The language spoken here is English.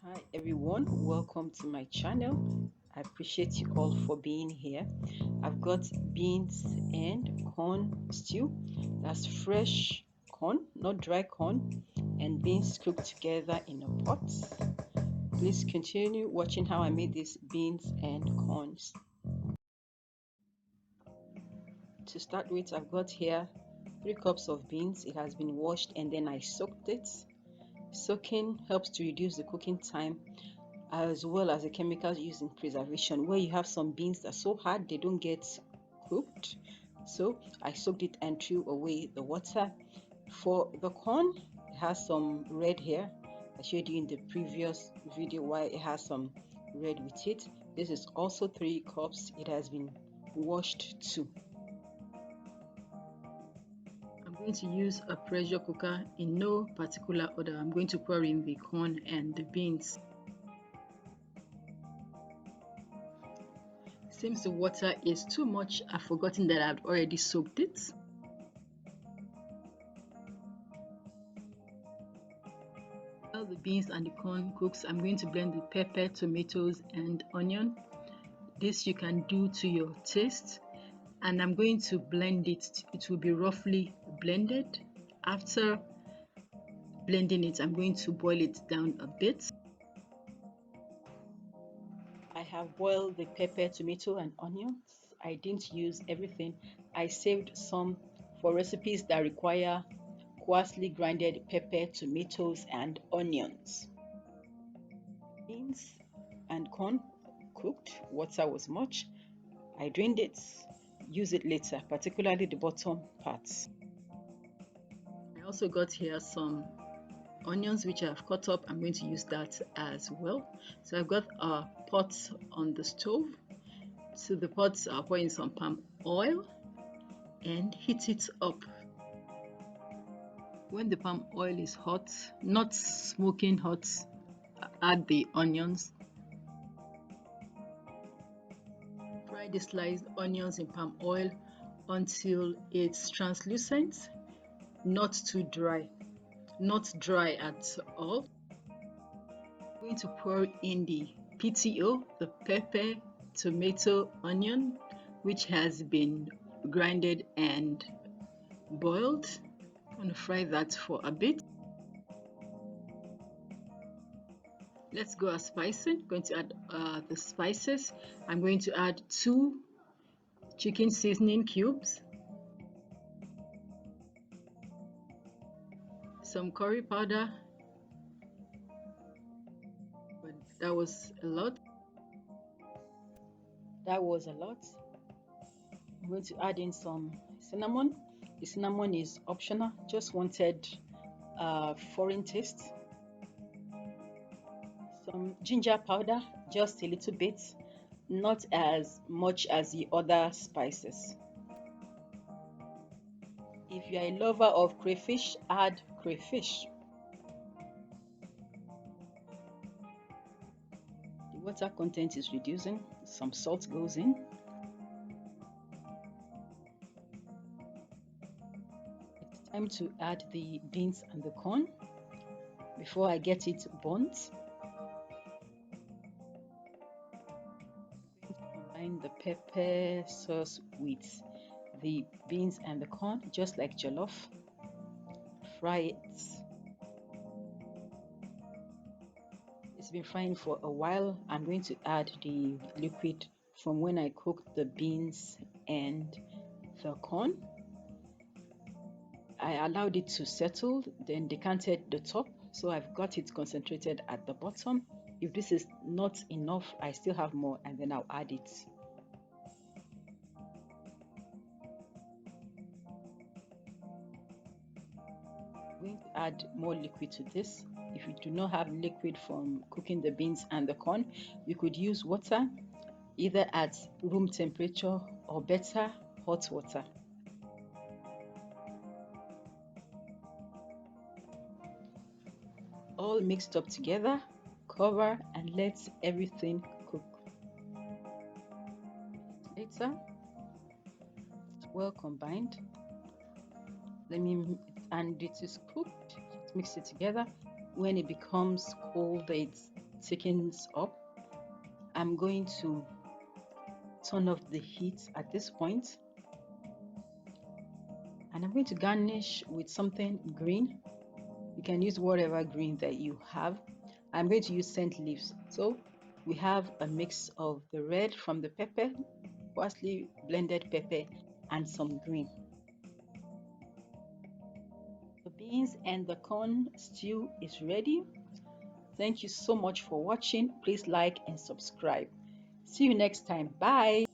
Hi everyone, welcome to my channel. I appreciate you all for being here. I've got beans and corn stew. That's fresh corn, not dry corn, and beans cooked together in a pot. Please continue watching how I made these beans and corns. To start with, I've got here 3 cups of beans. It has been washed and then I soaked it. Soaking helps to reduce the cooking time as well as the chemicals used in preservation, where you have some beans that are so hard they don't get cooked. So I soaked it and threw away the water. For the corn, it has some red here. I showed you in the previous video why it has some red with it. This is also 3 cups. It has been washed too. I'm going to use a pressure cooker in no particular order. I'm going to pour in the corn and the beans. Since the water is too much, I've forgotten that I've already soaked it. While the beans and the corn cooks, I'm going to blend the pepper, tomatoes, and onion. This you can do to your taste. And I'm going to blend it. It will be roughly blended. After blending it, I'm going to boil it down a bit. I have boiled the pepper, tomato, and onions. I didn't use everything. I saved some for recipes that require coarsely grinded pepper, tomatoes, and onions. Beans and corn cooked, water was much. I drained it, use it later, particularly the bottom parts. I also got here some onions which I've cut up. I'm going to use that as well. So I've got a pot on the stove. To the pot, I'll pour in some palm oil and heat it up. When the palm oil is hot, not smoking hot, add the onions. Fry the sliced onions in palm oil until it's translucent, not too dry, not dry at all. I'm going to pour in the PTO, the pepper, tomato, onion, which has been grinded and boiled. I'm going to fry that for a bit. Let's go as spicing. I'm going to add the spices. I'm going to add 2 chicken seasoning cubes, some curry powder, but that was a lot. I'm going to add in some cinnamon. The cinnamon is optional, just wanted foreign taste. Some ginger powder, just a little bit, not as much as the other spices. If you are a lover of crayfish, add crayfish. The water content is reducing, some salt goes in. It's time to add the beans and the corn before I get it burnt. Combine the pepper sauce with the beans and the corn, just like jollof. Fry it. It's been frying for a while. I'm going to add the liquid from when I cooked the beans and the corn. I allowed it to settle, then decanted the top, so I've got it concentrated at the bottom. If this is not enough, I still have more, and then I'll add it. I'm going to add more liquid to this. If you do not have liquid from cooking the beans and the corn, you could use water, either at room temperature or better, hot water. All mixed up together, cover and let everything cook. Later, it's well combined. And it is cooked. Just mix it together. When it becomes cold, it's thickens up, I'm going to turn off the heat at this point, and I'm going to garnish with something green. You can use whatever green that you have. I'm going to use scent leaves. So we have a mix of the red from the pepper, parsley blended pepper, and some green. The beans and the corn stew is ready. Thank you so much for watching. Please like and subscribe. See you next time. Bye.